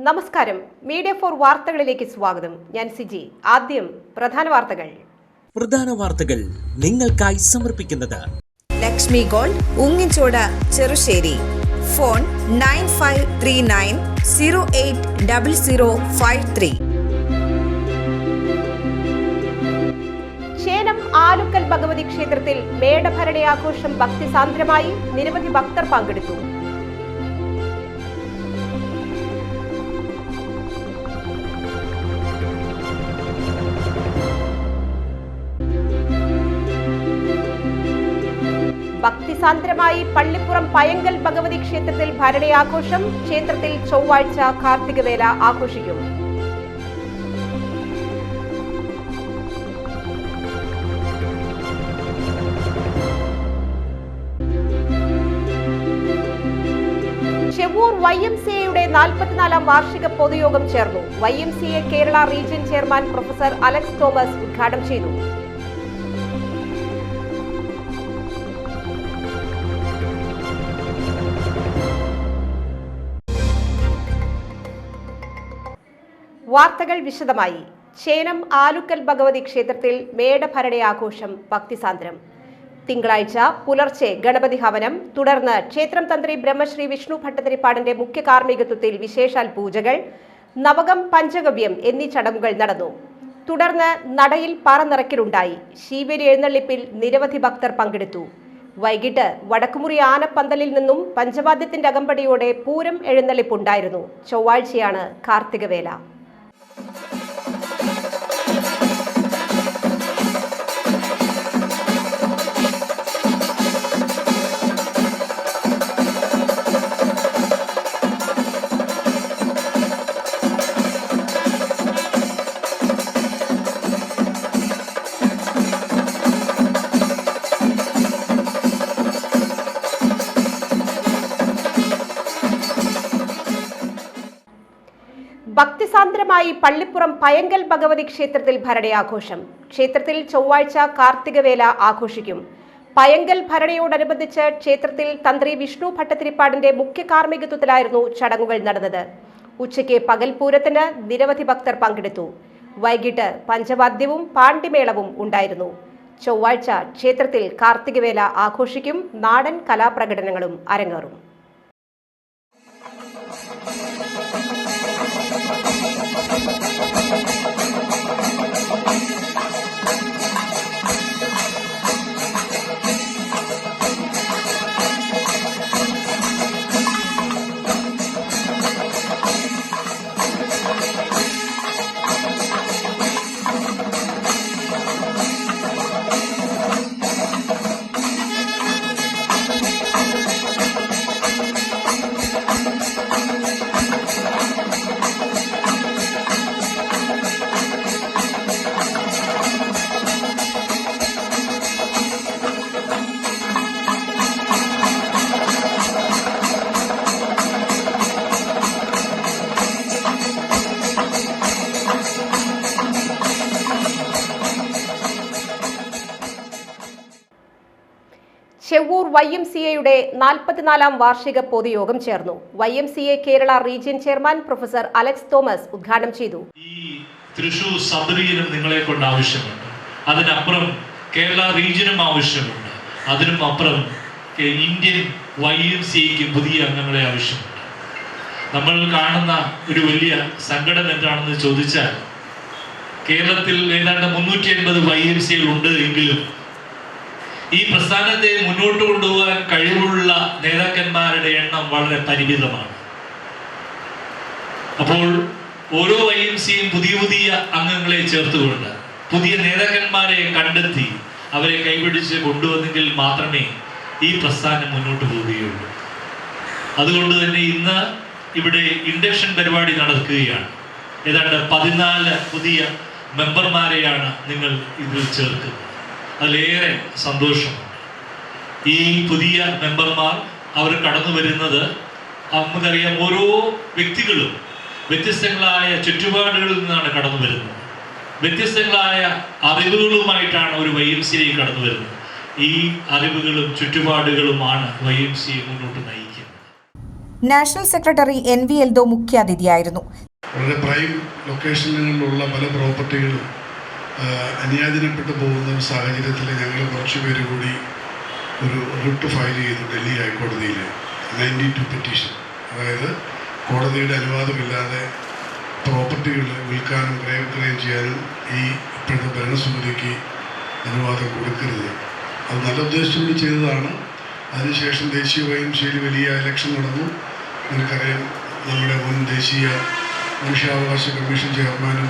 നമസ്കാരം. Media for വാർത്തകളിലേക്ക് സ്വാഗതം. ഞാൻ സിജി. ആദ്യം പ്രധാന വാർത്തകൾ നിങ്ങൾക്കായി സമർപ്പിക്കുന്നത് ലക്ഷ്മി ഗോൾഡ്, ഉങ്ങിച്ചോട്, ചെറുശ്ശേരി. ഫോൺ 9539080053. ചേനം ആലുക്കൽ ഭഗവതി ക്ഷേത്രത്തിൽ മേടഭരണി ആഘോഷം ഭക്തിസാന്ദ്രമായി. നിരവധി ഭക്തർ പങ്കെടുത്തു. ഭക്തിസാന്ദ്രമായി പള്ളിപ്പുറം പയങ്കൽ ഭഗവതി ക്ഷേത്രത്തിൽ ഭരണി ആഘോഷം. ക്ഷേത്രത്തിൽ ചൊവ്വാഴ്ച കാർത്തികവേല ആഘോഷിക്കും. ചെവ്വൂർ YMCAയുടെ 44-ാം വാർഷിക പൊതുയോഗം ചേർന്നു. YMCA Kerala region chairman professor Alex Thomas ഉദ്ഘാടനം ചെയ്തു. വാർത്തകൾ വിശദമായി. ചേനം ആലുക്കൽ ഭഗവതി ക്ഷേത്രത്തിൽ മേടഭരണി ആഘോഷം ഭക്തിസാന്ദ്രം. തിങ്കളാഴ്ച പുലർച്ചെ ഗണപതി ഹവനം, തുടർന്ന് ക്ഷേത്രം തന്ത്രി ബ്രഹ്മശ്രീ വിഷ്ണു ഭട്ടതിരിപ്പാടിന്റെ മുഖ്യ കാർമ്മികത്വത്തിൽ വിശേഷാൽ പൂജകൾ, നവകം, പഞ്ചഗവ്യം എന്നീ ചടങ്ങുകൾ നടന്നു. തുടർന്ന് നടയിൽ പറ നിറയ്ക്കലുണ്ടായി. ശീവേലി എഴുന്നള്ളിപ്പിൽ നിരവധി ഭക്തർ പങ്കെടുത്തു. വൈകിട്ട് വടക്കുമുറി ആനപ്പന്തലിൽ നിന്നും പഞ്ചവാദ്യത്തിന്റെ അകമ്പടിയോടെ പൂരം എഴുന്നള്ളിപ്പുണ്ടായിരുന്നു. ചൊവ്വാഴ്ചയാണ് കാർത്തികവേല. ഭക്തിസാന്ദ്രമായി പള്ളിപ്പുറം പയങ്കൽ ഭഗവതി ക്ഷേത്രത്തിൽ ഭരണി ആഘോഷം. ക്ഷേത്രത്തിൽ ചൊവ്വാഴ്ച കാർത്തികവേല ആഘോഷിക്കും. പയങ്കൽ ഭരണിയോടനുബന്ധിച്ച് ക്ഷേത്രത്തിൽ തന്ത്രി വിഷ്ണു ഭട്ടതിരിപ്പാടിന്റെ മുഖ്യ കാർമ്മികത്വത്തിലായിരുന്നു ചടങ്ങുകൾ നടന്നത്. ഉച്ചയ്ക്ക് പകൽപൂരത്തിന് നിരവധി ഭക്തർ പങ്കെടുത്തു. വൈകിട്ട് പഞ്ചവാദ്യവും പാണ്ഡിമേളവും ഉണ്ടായിരുന്നു. ചൊവ്വാഴ്ച ക്ഷേത്രത്തിൽ കാർത്തികവേല ആഘോഷിക്കും. നാടൻ കലാപ്രകടനങ്ങളും അരങ്ങേറും. ചെവ്വൂർ YMCAയുടെ 44-ാം വാർഷിക പൊതുയോഗം ചേർന്നു. YMCA Kerala region chairman professor Alex Thomas ഉദ്ഘാടനം ചെയ്തു. ഈ തൃശൂർ സബ് റീജിയനും നിങ്ങളെ കൊണ്ട് ആവശ്യമുണ്ട്. അതിനപ്പുറം കേരള റീജിയനും ആവശ്യമുണ്ട്. അതിനും അപ്പുറം ഇന്ത്യൻ YMCAക്ക് പുതിയ അംഗങ്ങളെ ആവശ്യമുണ്ട്. നമ്മൾ കാണുന്ന ഒരു വലിയ സങ്കടം എന്താണെന്ന് ചോദിച്ചാൽ, കേരളത്തിൽ ഏതാണ്ട് 350 YMCA ഉണ്ട് എങ്കിലും ഈ പ്രസ്ഥാനത്തെ മുന്നോട്ട് കൊണ്ടുപോകാൻ കഴിവുള്ള നേതാക്കന്മാരുടെ എണ്ണം വളരെ പരിമിതമാണ്. അപ്പോൾ ഓരോ YMCAയും പുതിയ പുതിയ അംഗങ്ങളെ ചേർത്തുകൊണ്ട് പുതിയ നേതാക്കന്മാരെ കണ്ടെത്തി അവരെ കൈപിടിച്ച് കൊണ്ടുവന്നെങ്കിൽ മാത്രമേ ഈ പ്രസ്ഥാനം മുന്നോട്ട് പോവുകയുള്ളൂ. അതുകൊണ്ട് തന്നെ ഇന്ന് ഇവിടെ ഇൻഡക്ഷൻ പരിപാടി നടക്കുകയാണ്. ഏതാണ്ട് 14 പുതിയ മെമ്പർമാരെയാണ് നിങ്ങൾ ഇതിൽ ചേർക്കുന്നത്. അതിലേറെ സന്തോഷമുണ്ട്. ഈ പുതിയ മെമ്പർമാർ അവർ കടന്നു വരുന്നത് നമുക്കറിയാം, ഓരോ വ്യക്തികളും വ്യത്യസ്തങ്ങളായ ചുറ്റുപാടുകളിൽ നിന്നാണ് കടന്നു വരുന്നത്. വ്യത്യസ്തങ്ങളായ അറിവുകളുമായിട്ടാണ് ഒരു YMCA കടന്നു വരുന്നത്. ഈ അറിവുകളും ചുറ്റുപാടുകളുമാണ് YMCA മുന്നോട്ട് നയിക്കുന്നത്. നാഷണൽ സെക്രട്ടറി NV എൽദോ മുഖ്യാതിഥിയായിരുന്നു. വളരെ പ്രൈം ലൊക്കേഷനുകളിലുള്ള പല പ്രോപ്പർട്ടികളും അന്യാധീനപ്പെട്ടു പോകുന്ന ഒരു സാഹചര്യത്തിൽ ഞങ്ങൾ കുറച്ച് പേര് കൂടി ഒരു റിട്ട് ഫയൽ ചെയ്തു ഡൽഹി ഹൈക്കോടതിയിൽ 92 പെറ്റീഷൻ. അതായത് കോടതിയുടെ അനുവാദമില്ലാതെ പ്രോപ്പർട്ടികൾ വിൽക്കാനും ക്രയവിക്രയം ചെയ്യാനും ഈ ഇപ്പോഴത്തെ ഭരണസമിതിക്ക് അനുവാദം കൊടുക്കരുത്. അത് നല്ല ഉദ്ദേശത്തോടെ ചെയ്തതാണ്. അതിനുശേഷം ദേശീയ YMCAയിൽ വലിയ ഇലക്ഷൻ നടന്നു. നിങ്ങൾക്കറിയാം, നമ്മുടെ മുൻ ദേശീയ മനുഷ്യാവകാശ കമ്മീഷൻ ചെയർമാനും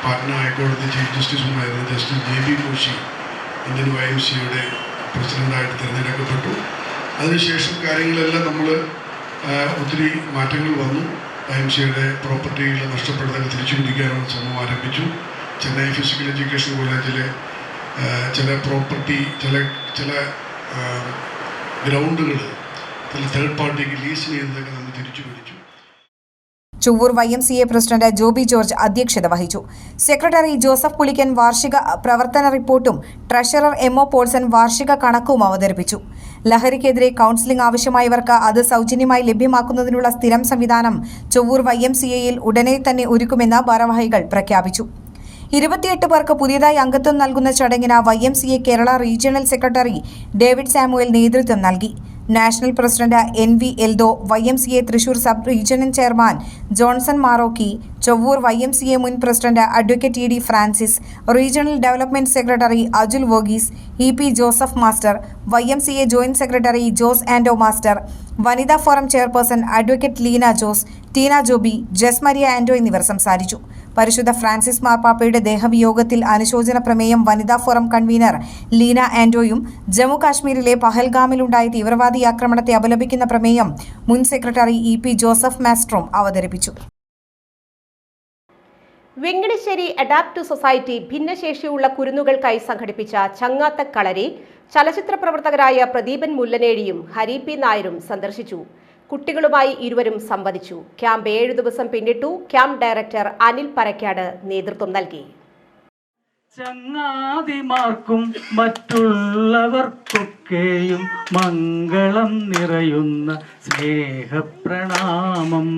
പാറ്റ്ന ഹൈക്കോടതി ചീഫ് ജസ്റ്റിസുമായിരുന്നു ജസ്റ്റിസ് JB കോശി ഇന്ത്യൻ YMCAയുടെ പ്രസിഡൻ്റായിട്ട് തിരഞ്ഞെടുക്കപ്പെട്ടു. അതിനുശേഷം കാര്യങ്ങളെല്ലാം നമ്മൾ ഒത്തിരി മാറ്റങ്ങൾ വന്നു. YMCAയുടെ പ്രോപ്പർട്ടികൾ നഷ്ടപ്പെടുന്നത് തിരിച്ചു പിടിക്കാനുള്ള ശ്രമം ആരംഭിച്ചു. ചെന്നൈ ഫിസിക്കൽ എഡ്യൂക്കേഷൻ കോളേജിലെ ചില പ്രോപ്പർട്ടി ചില ഗ്രൗണ്ടുകൾ ചില തേർഡ് പാർട്ടിക്ക് ലീസിന് ചെയ്യുന്നതൊക്കെ നമ്മൾ തിരിച്ചു പിടിച്ചു. Chovvur YMCA president Joby George അധ്യക്ഷത വഹിച്ചു. സെക്രട്ടറി ജോസഫ് പുളിക്കൻ വാർഷിക പ്രവർത്തന റിപ്പോർട്ടും ട്രഷറർ MO പോൾസൺ വാർഷിക കണക്കും അവതരിപ്പിച്ചു. ലഹരിക്കെതിരെ കൗൺസിലിംഗ് ആവശ്യമായവർക്ക് അത് സൗജന്യമായി ലഭ്യമാക്കുന്നതിനുള്ള സ്ഥിരം സംവിധാനം ചൊവ്വൂർ YMCAയിൽ ഉടനെ തന്നെ ഒരുക്കുമെന്ന് ഭാരവാഹികൾ പ്രഖ്യാപിച്ചു. 28 പേർക്ക് പുതിയതായി അംഗത്വം നൽകുന്ന ചടങ്ങിന് YMCA Kerala regional secretary David Samuel നേതൃത്വം നൽകി. National president NV Eldho, YMCA Thrissur sub regional chairman Johnson Marokki, Chovvoor YMCA മുൻ president advocate ED Francis, regional development secretary Ajul Varghese, EP Joseph master, YMCA joint secretary Jose Anto master, വനിതാ forum chairperson advocate Leena Jose, Tina Joby, ജസ് Maria ആൻഡോ എന്നിവർ സംസാരിച്ചു. പരിശുദ്ധ Francis മാർപ്പാപ്പയുടെ ദേഹവിയോഗത്തിൽ അനുശോചന പ്രമേയം വനിതാ ഫോറം കൺവീനർ ലീന ആൻഡോയും ജമ്മു കാശ്മീരിലെ പഹൽഗാമിലുണ്ടായ തീവ്രവാദി ആക്രമണത്തെ അപലപിക്കുന്ന പ്രമേയം മുൻ സെക്രട്ടറി EP ജോസഫ് മാസ്റ്ററും അവതരിപ്പിച്ചു. വെങ്ങണിശ്ശേരി അഡാപ്റ്റീവ് സൊസൈറ്റി ഭിന്നശേഷിയുള്ള കുരുന്നുകൾക്കായി സംഘടിപ്പിച്ച ചങ്ങാത്ത കളരി ചലച്ചിത്ര പ്രവർത്തകരായ പ്രദീപൻ മുല്ലനേഴിയും ഹരി P നായരും സന്ദർശിച്ചു. കുട്ടികളുമായി ഇരുവരും സംവദിച്ചു. ക്യാമ്പ് 7 ദിവസം പിന്നിട്ടു. ക്യാമ്പ് ഡയറക്ടർ അനിൽ പരക്കാട് നേതൃത്വം നൽകി. ചങ്ങാതിമാർക്കും മറ്റുള്ളവർക്കൊക്കെയും മംഗളം നിറയുന്ന സ്നേഹപ്രണാമം.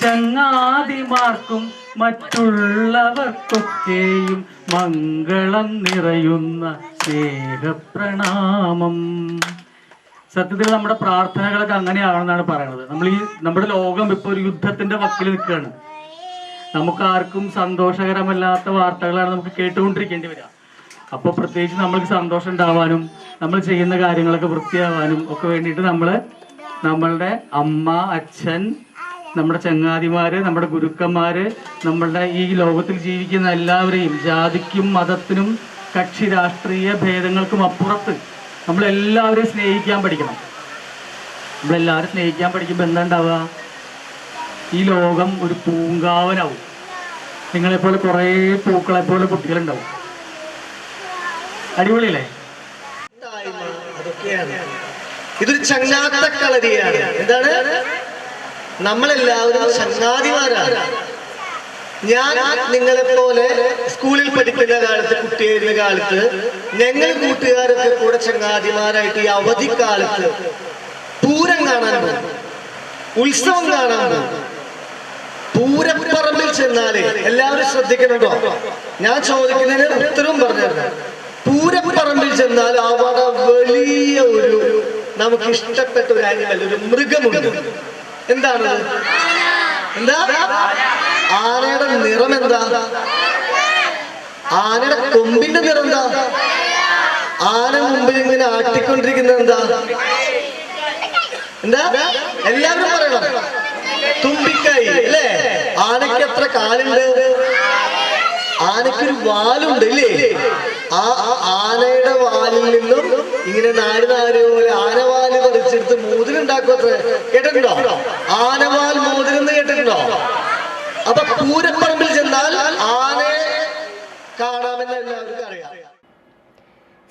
ചങ്ങാതിമാർക്കും മറ്റുള്ളവർക്കൊക്കെയും മംഗളം നിറയുന്ന സ്നേഹപ്രണാമം. സത്യത്തിൽ നമ്മുടെ പ്രാർത്ഥനകളൊക്കെ അങ്ങനെയാണെന്നാണ് പറയുന്നത്. നമ്മുടെ ലോകം ഇപ്പോൾ ഒരു യുദ്ധത്തിന്റെ വക്കിൽ നിൽക്കുകയാണ്. നമുക്കാർക്കും സന്തോഷകരമല്ലാത്ത വാർത്തകളാണ് നമുക്ക് കേട്ടുകൊണ്ടിരിക്കേണ്ടി വരിക. അപ്പോൾ പ്രത്യേകിച്ച് നമ്മൾക്ക് സന്തോഷം ഉണ്ടാവാനും നമ്മൾ ചെയ്യുന്ന കാര്യങ്ങളൊക്കെ വൃത്തിയാവാനും ഒക്കെ വേണ്ടിയിട്ട് നമ്മളുടെ അമ്മ, അച്ഛൻ, നമ്മുടെ ചങ്ങാതിമാര്, നമ്മുടെ ഗുരുക്കന്മാര്, നമ്മളുടെ ഈ ലോകത്തിൽ ജീവിക്കുന്ന എല്ലാവരെയും ജാതിക്കും മതത്തിനും കക്ഷി രാഷ്ട്രീയ ഭേദങ്ങൾക്കും അപ്പുറത്ത് നമ്മളെല്ലാവരെയും സ്നേഹിക്കാൻ പഠിക്കണം. നമ്മളെല്ലാവരും സ്നേഹിക്കാൻ പഠിക്കുമ്പോൾ എന്താ ഉണ്ടാവുക? ഈ ലോകം ഒരു പൂങ്കാവനാവും. നിങ്ങളെപ്പോലെ കുറേ പൂക്കളെപ്പോലെ കുട്ടികളുണ്ടാവും. അടിപൊളിയല്ലേ? അതൊക്കെയാണ്. ഇതൊരു ചങ്ങാത്ത കളരിയാണ്. എന്താണ്? നമ്മളെല്ലാവരും ചങ്ങാതിമാരാണ്. ഞാൻ നിങ്ങളെപ്പോലെ സ്കൂളിൽ പഠിക്കുന്ന കാലത്ത്, കുട്ടിയായിരുന്ന കാലത്ത് ഞങ്ങൾ കൂട്ടുകാരൊക്കെ കൂടെ ചങ്ങാതിമാരായിട്ട് ഈ അവധിക്കാലത്ത് പൂരം കാണാൻ പോകും, ഉത്സവം കാണാൻ പോകും. പൂരപ്പറമ്പിൽ ചെന്നാല് എല്ലാവരും ശ്രദ്ധിക്കുന്നുണ്ടോ? ഞാൻ ചോദിക്കുന്നതിന് ഉത്തരവും പറഞ്ഞിരുന്നു. പൂരപ്പറമ്പിൽ ചെന്നാൽ അവിടെ വലിയ ഒരു നമുക്ക് ഇഷ്ടപ്പെട്ട ഒരു ആനിമൽ, ഒരു മൃഗമുണ്ട്. എന്താണ്? എന്താ? ആനയുടെ നിറം എന്താ? ആനയുടെ കൊമ്പിന്റെ നിറം എന്താ? ആന മുമ്പിൽ ഇങ്ങനെ ആട്ടിക്കൊണ്ടിരിക്കുന്നത് എന്താ? എല്ലാവരും പറയണം. തുമ്പിക്കായി അല്ലേ? ആനയ്ക്ക് എത്ര കാലുണ്ട്? ആനയ്ക്കൊരു വാലുണ്ട് ഇല്ലേ? ആ ആനയുടെ വാലിൽ നിന്നും ഇങ്ങനെ നാര് പോലെ ആനവാല് പറിച്ചെടുത്ത് മോതിരുണ്ടാക്കുമത്രേ. കേട്ടിട്ടുണ്ടോ? ആനവാൽ മോതിരം എന്ന് കേട്ടിട്ടുണ്ടോ? അപ്പൊ പൂരപ്പറമ്പിൽ ചെന്നാൽ ആനയെ കാണാമെന്ന് എല്ലാവർക്കും അറിയാം.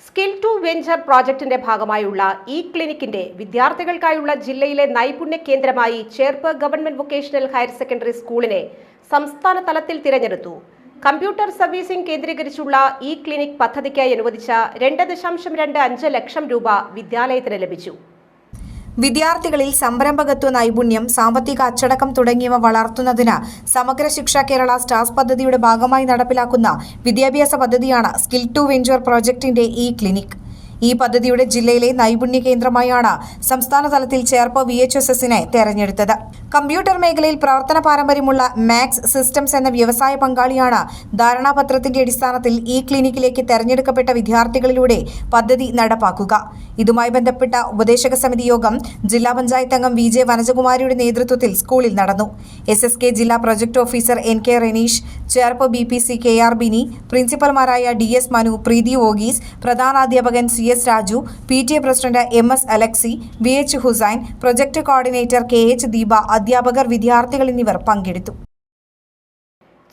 സ്കിൽ ടു വെഞ്ചർ പ്രോജക്ടിന്റെ ഭാഗമായുള്ള ഈ ക്ലിനിക്കിന്റെ വിദ്യാർത്ഥികൾക്കായുള്ള ജില്ലയിലെ നൈപുണ്യ കേന്ദ്രമായി Cherpu government vocational higher secondary സ്കൂളിനെ സംസ്ഥാന തലത്തിൽ തിരഞ്ഞെടുത്തു. കമ്പ്യൂട്ടർ സർവീസിംഗ് കേന്ദ്രീകരിച്ചുള്ള ഈ ക്ലിനിക് പദ്ധതിക്കായി അനുവദിച്ച 2.25 ലക്ഷം രൂപ വിദ്യാലയത്തിന് ലഭിച്ചു. വിദ്യാർത്ഥികളിൽ സംരംഭകത്വ നൈപുണ്യം, സാമ്പത്തിക അച്ചടക്കം തുടങ്ങിയവ വളർത്തുന്നതിന് സമഗ്ര ശിക്ഷ കേരള സ്റ്റാർസ് പദ്ധതിയുടെ ഭാഗമായി നടപ്പിലാക്കുന്ന വിദ്യാഭ്യാസ പദ്ധതിയാണ് സ്കിൽ ടു വെഞ്ചർ പ്രോജക്ടിന്റെ ഈ ക്ലിനിക്. ഈ പദ്ധതിയുടെ ജില്ലയിലെ നൈപുണ്യ കേന്ദ്രമായാണ് സംസ്ഥാന തലത്തിൽ ചേർപ്പ് VHSSനെ തെരഞ്ഞെടുത്തത്. കമ്പ്യൂട്ടർ മേഖലയിൽ പ്രവർത്തന പാരമ്പര്യമുള്ള മാക്സ് സിസ്റ്റംസ് എന്ന വ്യവസായ പങ്കാളിയാണ് ധാരണാപത്രത്തിന്റെ അടിസ്ഥാനത്തിൽ ഈ ക്ലിനിക്കിലേക്ക് തെരഞ്ഞെടുക്കപ്പെട്ട വിദ്യാർത്ഥികളിലൂടെ പദ്ധതി നടപ്പാക്കുക. ഇതുമായി ബന്ധപ്പെട്ട ഉപദേശക സമിതി യോഗം ജില്ലാ പഞ്ചായത്ത് അംഗം VJ വനജകുമാരിയുടെ നേതൃത്വത്തിൽ സ്കൂളിൽ നടന്നു. SSK ജില്ലാ project officer NK Renish, Cherpu BPC KR Bini, പ്രിൻസിപ്പൽമാരായ DS മനു, പ്രീതി വോഗീസ്, പ്രധാനാധ്യാപകൻ CS Raju, PTA president MS Alexy, VH Hussain, project coordinator KH Deepa, അധ്യാപകർ, വിദ്യാർത്ഥികൾ എന്നിവർ പങ്കെടുത്തു.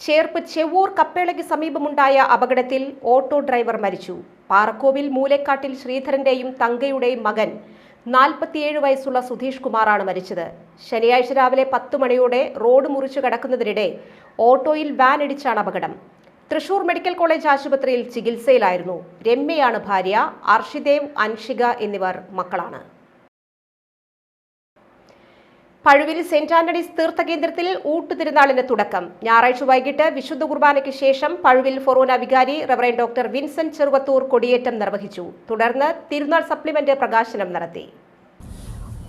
ചേർപ്പ് ചെവ്വൂർ കപ്പേളയ്ക്ക് സമീപമുണ്ടായ അപകടത്തിൽ ഓട്ടോ ഡ്രൈവർ മരിച്ചു. പാറക്കോവിൽ മൂലേക്കാട്ടിൽ ശ്രീധരന്റെയും തങ്കയുടെയും മകൻ 47 വയസ്സുള്ള സുധീഷ് കുമാറാണ് മരിച്ചത്. ശനിയാഴ്ച രാവിലെ 10 മണിയോടെ റോഡ് മുറിച്ചു കടക്കുന്നതിനിടെ ഓട്ടോയിൽ വാൻ ഇടിച്ചാണ് അപകടം. തൃശൂർ മെഡിക്കൽ കോളേജ് ആശുപത്രിയിൽ ചികിത്സയിലായിരുന്നു. രമ്യയാണ് ഭാര്യ. അർഷിദേവ്, അൻഷിക എന്നിവർ മക്കളാണ്. പഴുവിൽ സെന്റ് ആന്റണീസ് തീർത്ഥകേന്ദ്രത്തിൽ ഊട്ടുതിരുനാളിന് തുടക്കം. ഞായറാഴ്ച വൈകിട്ട് വിശുദ്ധ കുർബാനയ്ക്ക് ശേഷം പഴുവിൽ ഫൊറോന വികാരി റവറൻഡ് ഡോക്ടർ വിൻസെന്റ് ചെറുവത്തൂർ കൊടിയേറ്റം നിർവഹിച്ചു. തുടർന്ന് തിരുനാൾ സപ്ലിമെന്റ് പ്രകാശനം നടത്തി.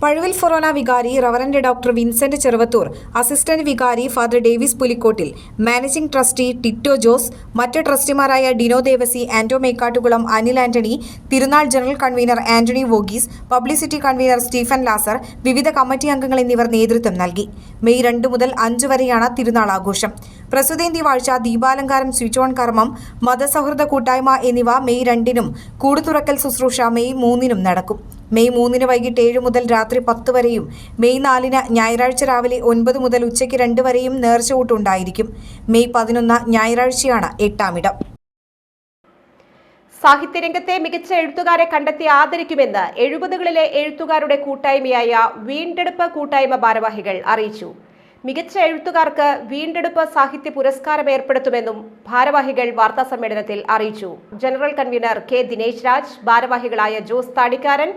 പഴുവിൽ ഫൊറോന വികാരി reverend doctor Vincent Cheruvathur, assistant വികാരി father Davis Pulikkottil, managing trustee Tito Jose, മറ്റ് ട്രസ്റ്റിമാരായ ഡിനോ ദേവസി, ആന്റോ മേക്കാട്ടുകുളം, അനിൽ ആന്റണി, തിരുനാൾ general convener Antony Varghese, publicity convener Stephen Lazar, വിവിധ കമ്മിറ്റി അംഗങ്ങൾ എന്നിവർ നേതൃത്വം നൽകി. മെയ് 2 മുതൽ 5 വരെയാണ് തിരുനാൾ ആഘോഷം. പ്രസുതേന്തി വാഴ്ച, ദീപാലങ്കാരം, സ്വിച്ച് ഓൺ കർമ്മം, മതസൗഹൃദ കൂട്ടായ്മ എന്നിവ മെയ് 2-നും കൂടുതുറക്കൽ ശുശ്രൂഷ മെയ് 3-നും നടക്കും. മെയ് 3-ന് വൈകിട്ട് 7 മുതൽ രാത്രി 10 വരെയും മെയ് 4-ന് ഞായറാഴ്ച രാവിലെ 9 മുതൽ ഉച്ചയ്ക്ക് 2 വരെയും നേർച്ചകൂട്ടുണ്ടായിരിക്കും. മെയ് 11 ഞായറാഴ്ചയാണ് 8-ാം ഇടം. സാഹിത്യരംഗത്തെ മികച്ച എഴുത്തുകാരെ കണ്ടെത്തി ആദരിക്കുമെന്ന് 70കളിലെ എഴുത്തുകാരുടെ കൂട്ടായ്മയായ വീണ്ടെടുപ്പ് കൂട്ടായ്മ ഭാരവാഹികൾ അറിയിച്ചു. മികച്ച എഴുത്തുകാർക്ക് വീണ്ടെടുപ്പ് സാഹിത്യ പുരസ്കാരം ഏർപ്പെടുത്തുമെന്നും ഭാരവാഹികൾ വാർത്താസമ്മേളനത്തിൽ അറിയിച്ചു. General convener K Dinesh Raj, ഭാരവാഹികളായ ജോസ് താടിക്കാരൻ,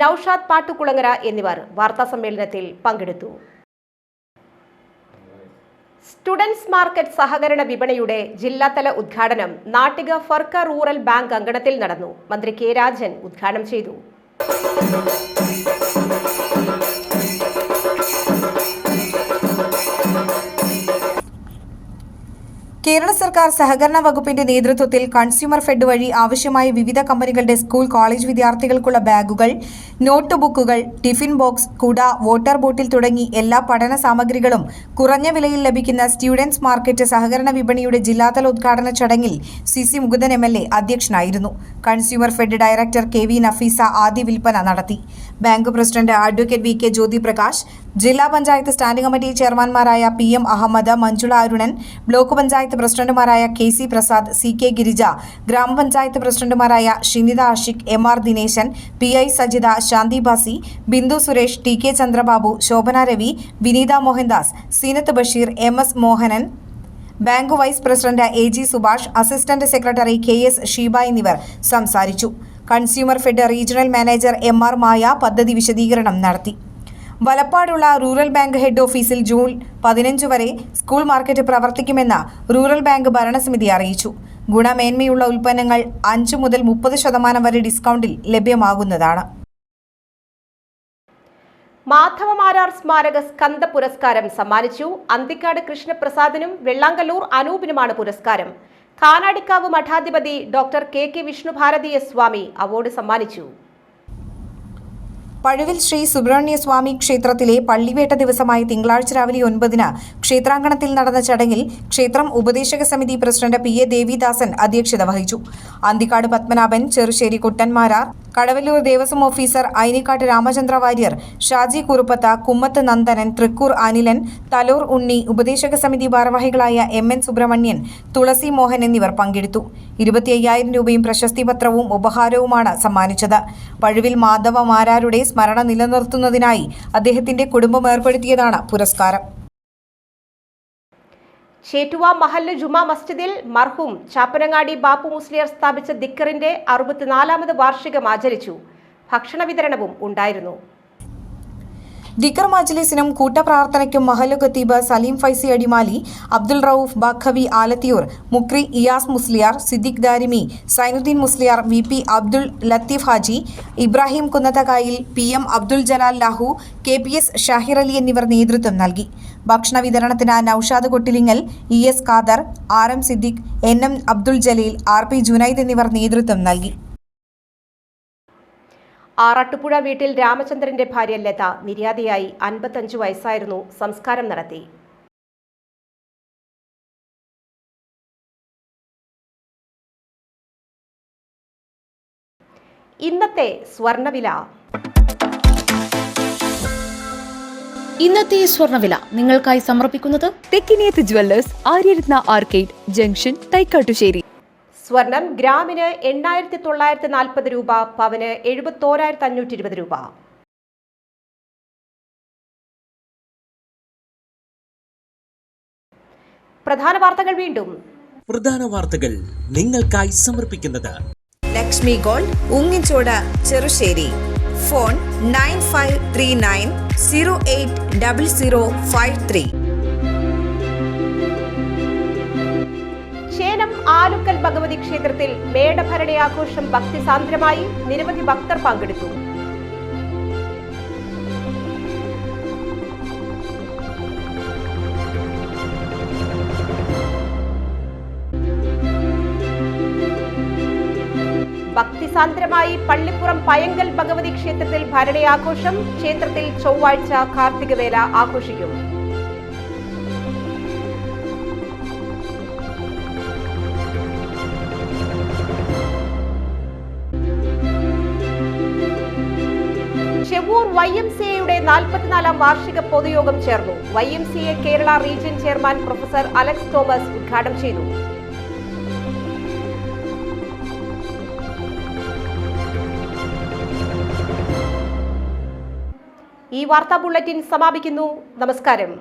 നൌഷാദ് പാട്ടുകുളങ്ങര എന്നിവർ വാർത്താസമ്മേളനത്തിൽ പങ്കെടുത്തു. സ്റ്റുഡൻസ് മാർക്കറ്റ് സഹകരണ വിപണിയുടെ ജില്ലാതല ഉദ്ഘാടനം നാട്ടിക ഫർക്ക റൂറൽ ബാങ്ക് അങ്കണത്തിൽ നടന്നു. മന്ത്രി K രാജൻ ഉദ്ഘാടനം ചെയ്തു. കേരള സർക്കാർ സഹകരണ വകുപ്പിന്റെ നേതൃത്വത്തിൽ കൺസ്യൂമർ ഫെഡ് വഴി ആവശ്യമായ വിവിധ കമ്പനികളുടെ സ്കൂൾ കോളേജ് വിദ്യാർത്ഥികൾക്കുള്ള ബാഗുകൾ, നോട്ട് ബുക്കുകൾ, ടിഫിൻ ബോക്സ്, കുട, വാട്ടർ ബോട്ടിൽ തുടങ്ങി എല്ലാ പഠന സാമഗ്രികളും കുറഞ്ഞ വിലയിൽ ലഭിക്കുന്ന സ്റ്റുഡൻസ് മാർക്കറ്റ് സഹകരണ വിപണിയുടെ ജില്ലാതല ഉദ്ഘാടന ചടങ്ങിൽ CC മുകുന്ദൻ MLA അധ്യക്ഷനായിരുന്നു. Consumer fed director KV Nafeesa ആദ്യ വിൽപ്പന നടത്തി. Bank president advocate VK Jyothi Prakash, ജില്ലാ പഞ്ചായത്ത് സ്റ്റാൻഡിംഗ് കമ്മിറ്റി ചെയർമാൻമാരായ PM അഹമ്മദ്, മഞ്ജുള അരുണൻ, ബ്ലോക്ക് പഞ്ചായത്ത് പ്രസിഡന്റുമാരായ KC പ്രസാദ്, CK ഗിരിജ, ഗ്രാമപഞ്ചായത്ത് പ്രസിഡന്റുമാരായ Shinitha Ashiq, MR Dineshan, PI Sajitha, Shanthi Basi, Bindu Suresh, TK Chandrababu, Shobhana Ravi, Vineetha Mohandas, Seenath Basheer, MS Mohanan, bank vice president AG Subhash, assistant secretary KS Sheeba എന്നിവർ സംസാരിച്ചു. Consumer fed regional manager MR മായ പദ്ധതി വിശദീകരണം നടത്തി. വലപ്പാടുള്ള റൂറൽ ബാങ്ക് ഹെഡ് ഓഫീസിൽ ജൂൺ 15 വരെ സ്കൂൾ മാർക്കറ്റ് പ്രവർത്തിക്കുമെന്ന് റൂറൽ ബാങ്ക് ഭരണസമിതി അറിയിച്ചു. ഗുണമേന്മയുള്ള ഉൽപ്പന്നങ്ങൾ 5 മുതൽ 30% വരെ ഡിസ്കൗണ്ടിൽ ലഭ്യമാകുന്നതാണ്. മാധവമാരാർ സ്മാരക സ്കന്ദ പുരസ്കാരം സമ്മാനിച്ചു. അന്തിക്കാട് കൃഷ്ണപ്രസാദിനും വെള്ളാങ്കല്ലൂർ അനൂപിനുമാണ് പുരസ്കാരം. കാനാടിക്കാവ് മഠാധിപതി ഡോക്ടർ KK വിഷ്ണുഭാരതീയ സ്വാമി അവാർഡ് സമ്മാനിച്ചു. പഴുവിൽ ശ്രീ സുബ്രഹ്മണ്യ സ്വാമി ക്ഷേത്രത്തിലെ പള്ളിവേട്ട ദിവസമായ തിങ്കളാഴ്ച രാവിലെ 9-ന് ക്ഷേത്രാങ്കണത്തിൽ നടന്ന ചടങ്ങിൽ ക്ഷേത്രം ഉപദേശക സമിതി പ്രസിഡന്റ് PA ദേവിദാസൻ അധ്യക്ഷത വഹിച്ചു. അന്തിക്കാട് പത്മനാഭൻ, ചെറുശ്ശേരി കുട്ടന്മാരാർ, കടവല്ലൂർ ദേവസ്വം ഓഫീസർ ഐനിക്കാട്ട് രാമചന്ദ്ര വാര്യർ, ഷാജി കുറുപ്പത്ത, കുമ്മത്ത് നന്ദനൻ, തൃക്കൂർ അനിലൻ, തലൂർ ഉണ്ണി, ഉപദേശക സമിതി ഭാരവാഹികളായ MN സുബ്രഹ്മണ്യൻ, തുളസി മോഹൻ എന്നിവർ പങ്കെടുത്തു. 25,000 രൂപയും പ്രശസ്തി പത്രവും ഉപഹാരവുമാണ് സമ്മാനിച്ചത്. പഴുവിൽ മാധവമാരാരുടെ സ്മരണ നിലനിർത്തുന്നതിനായി അദ്ദേഹത്തിന്റെ കുടുംബം ഏർപ്പെടുത്തിയതാണ് പുരസ്കാരം. ചേറ്റുവ മഹല്ല് ജുമാ മസ്ജിദിൽ മർഹൂം ചാപ്പനങ്ങാടി ബാപ്പു മുസ്ലിയാർ സ്ഥാപിച്ച ദിക്കറിന്റെ 64ാമത് വാർഷികം ആചരിച്ചു. ഭക്ഷണ വിതരണവും ഉണ്ടായിരുന്നു. ദിക്ർ മജ്ലിസിനും കൂട്ടപ്രാർത്ഥനയ്ക്കും മഹല്ല് ഖത്തീബ് Saleem Faizy Adimali, Abdul Rauf Baqavi Alathiyur, മുക്രി Iyas Musliyar, Siddique Darimi, Zainuddin Musliyar, VP Abdul Latheef Haji, Ibrahim കുന്നത്തകായിൽ, PM Abdul Jalal ലാഹു, KPS Shahir Ali എന്നിവർ നേതൃത്വം നൽകി. ഭക്ഷണ വിതരണത്തിന് Naushad Kottilingal, ES Khader, RM Siddique, NM Abdul Jaleel, RP Junaid എന്നിവർ നേതൃത്വം നൽകി. ആറാട്ടുപുഴ വീട്ടിൽ രാമചന്ദ്രന്റെ ഭാര്യ ലത നിര്യാതയായി. 55 വയസ്സായിരുന്നു. സംസ്കാരം നടത്തി. ഇന്നത്തെ സ്വർണ്ണവില. ഇന്നത്തെ സ്വർണ്ണവില നിങ്ങൾക്കായി സമർപ്പിക്കുന്നത് Thekkiniyath jewellers, Aryaratna arcade junction, Thaikattussery. സ്വർണം ഗ്രാമിന് 8,940 രൂപ, പവന് 71,520 രൂപ. പ്രധാന വാർത്തകൾ വീണ്ടും. പ്രധാന വാർത്തകൾ നിങ്ങൾക്കായി സമർപ്പിക്കുന്നത് ലക്ഷ്മി ഗോൾഡ്, ഉങ്ങിച്ചോട്, ചെറുശ്ശേരി. ഫോൺ 9539080053. ചേനം ആലുക്കൽ ഭഗവതി ക്ഷേത്രത്തിൽ മേടഭരണി ആഘോഷം ഭക്തിസാന്ദ്രമായി. നിരവധി ഭക്തർ പങ്കെടുത്തു. ഭക്തിസാന്ദ്രമായി പള്ളിപ്പുറം പയങ്കൽ ഭഗവതി ക്ഷേത്രത്തിൽ ഭരണി ആഘോഷം. ക്ഷേത്രത്തിൽ ചൊവ്വാഴ്ച കാർത്തികവേല ആഘോഷിക്കും. ചെവ്വൂർ YMCAയുടെ 44-ാം വാർഷിക പൊതുയോഗം ചേർന്നു. YMCA Kerala region chairman professor Alex Thomas ഉദ്ഘാടനം ചെയ്തു. ഈ വാർത്താ ബുള്ളറ്റിൻ സമാപിക്കുന്നു. നമസ്കാരം.